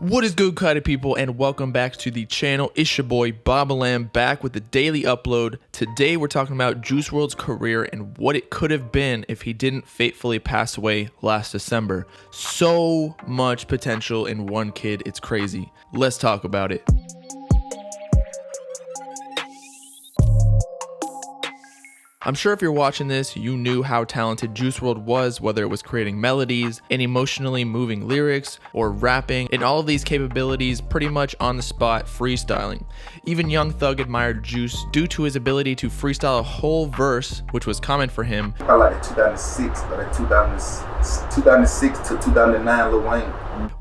What is good, Kite people, and welcome back to the channel. It's your boy Bobbalam back with the daily upload. Today we're talking about Juice WRLD's career and what it could have been if he didn't fatefully pass away last December. So much potential in one kid, it's crazy. Let's talk about it. I'm sure if you're watching this, you knew how talented Juice WRLD was, whether it was creating melodies and emotionally moving lyrics or rapping, and all of these capabilities pretty much on the spot freestyling. Even Young Thug admired Juice due to his ability to freestyle a whole verse, which was common for him. I like the 2006, or the 2006 to 2009 Lil Wayne.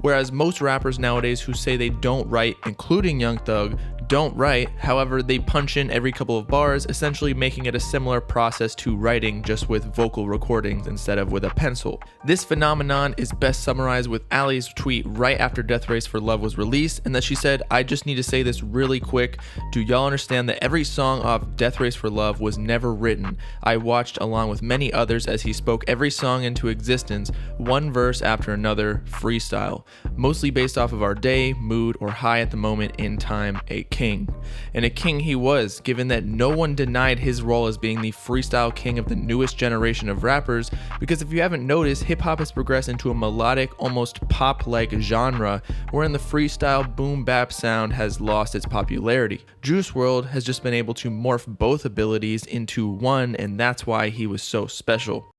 Whereas most rappers nowadays who say they don't write, including Young Thug, don't write, however they punch in every couple of bars, essentially making it a similar process to writing, just with vocal recordings instead of with a pencil. This phenomenon is best summarized with Ali's tweet right after Death Race for Love was released, and that she said, "I just need to say this really quick. Do y'all understand that every song off Death Race for Love was never written? I watched along with many others as he spoke every song into existence, one verse after another, freestyle, mostly based off of our day, mood, or high at the moment in time, a king." And a king he was, given that no one denied his role as being the freestyle king of the newest generation of rappers, because if you haven't noticed, hip-hop has progressed into a melodic, almost pop-like genre, wherein the freestyle boom-bap sound has lost its popularity. Juice WRLD has just been able to morph both abilities into one, and that's why he was so special.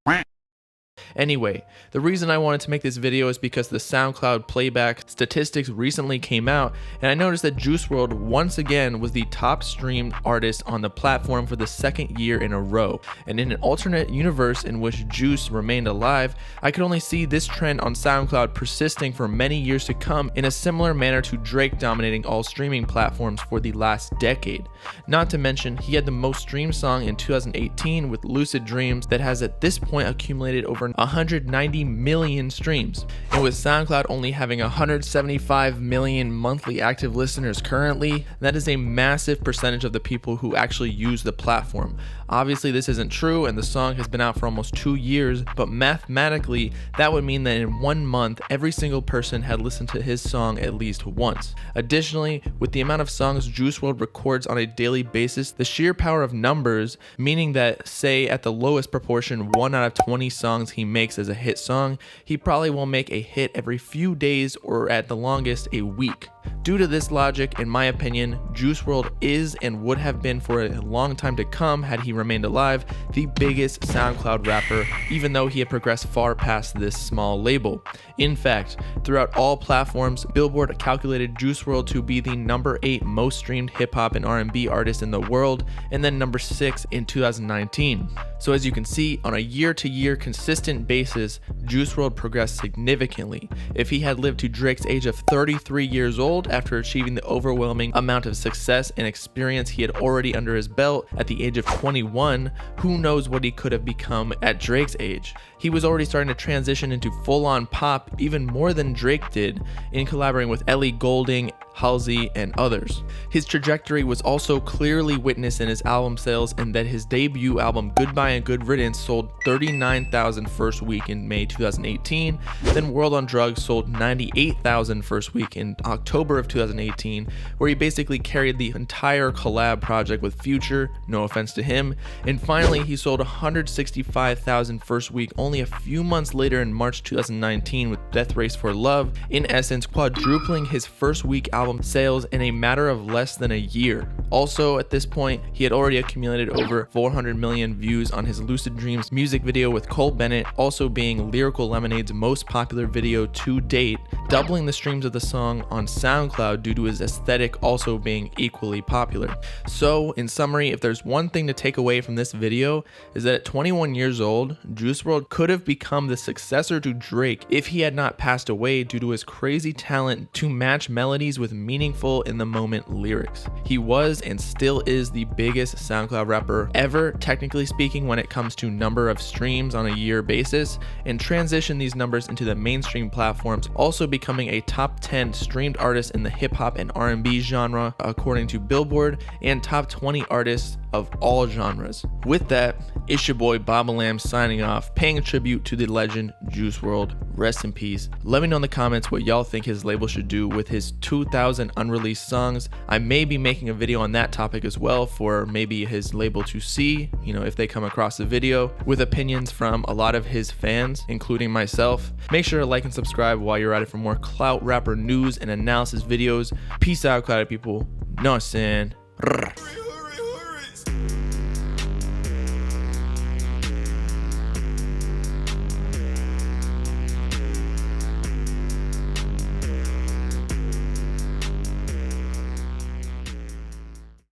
Anyway, the reason I wanted to make this video is because the SoundCloud playback statistics recently came out, and I noticed that Juice WRLD once again was the top streamed artist on the platform for the second year in a row. And in an alternate universe in which Juice remained alive, I could only see this trend on SoundCloud persisting for many years to come, in a similar manner to Drake dominating all streaming platforms for the last decade. Not to mention, he had the most streamed song in 2018 with Lucid Dreams that has at this point accumulated over 190 million streams. And with SoundCloud only having 175 million monthly active listeners currently, that is a massive percentage of the people who actually use the platform. Obviously this isn't true, and the song has been out for almost 2 years, but mathematically that would mean that in 1 month every single person had listened to his song at least once. Additionally, with the amount of songs Juice WRLD records on a daily basis, the sheer power of numbers, meaning that say at the lowest proportion 1 out of 20 songs he makes as a hit song, he probably will make a hit every few days, or at the longest a week. Due to this logic, in my opinion, Juice WRLD is and would have been for a long time to come, had he remained alive, the biggest SoundCloud rapper, even though he had progressed far past this small label. In fact, throughout all platforms, Billboard calculated Juice WRLD to be the number 8 most streamed hip-hop and R&B artist in the world, and then number 6 in 2019. So as you can see, on a year-to-year consistent basis, Juice WRLD progressed significantly. If he had lived to Drake's age of 33 years old after achieving the overwhelming amount of success and experience he had already under his belt at the age of 21, who knows what he could have become at Drake's age. He was already starting to transition into full-on pop even more than Drake did, in collaborating with Ellie Goulding, Halsey, and others. His trajectory was also clearly witnessed in his album sales, in that his debut album Goodbye and Good Riddance sold 39,000 first week in May 2018, then World on Drugs sold 98,000 first week in October of 2018, where he basically carried the entire collab project with Future, no offense to him, and finally he sold 165,000 first week only a few months later in March 2019 with Death Race for Love, in essence quadrupling his first week album sales in a matter of less than a year. Also at this point, he had already accumulated over 400 million views on his Lucid Dreams music video with Cole Bennett, also being Lyrical Lemonade's most popular video to date, doubling the streams of the song on SoundCloud due to his aesthetic also being equally popular. So in summary, if there's one thing to take away from this video, is that at 21 years old, Juice WRLD could have become the successor to Drake if he had not passed away due to his crazy talent to match melodies with meaningful in the moment lyrics. He was and still is the biggest SoundCloud rapper ever, technically speaking, when it comes to number of streams on a year basis, and transitioned these numbers into the mainstream platforms, also becoming a top 10 streamed artist in the hip hop and R&B genre according to Billboard, and top 20 artists of all genres. With that, it's your boy Bobbalam signing off, paying a tribute to the legend Juice WRLD. Rest in peace. Let me know in the comments what y'all think his label should do with his 2,000 unreleased songs. I may be making a video on that topic as well for maybe his label to see, if they come across the video, with opinions from a lot of his fans, including myself. Make sure to like and subscribe while you're at it for more clout rapper news and analysis videos. Peace out, clout people. No sin.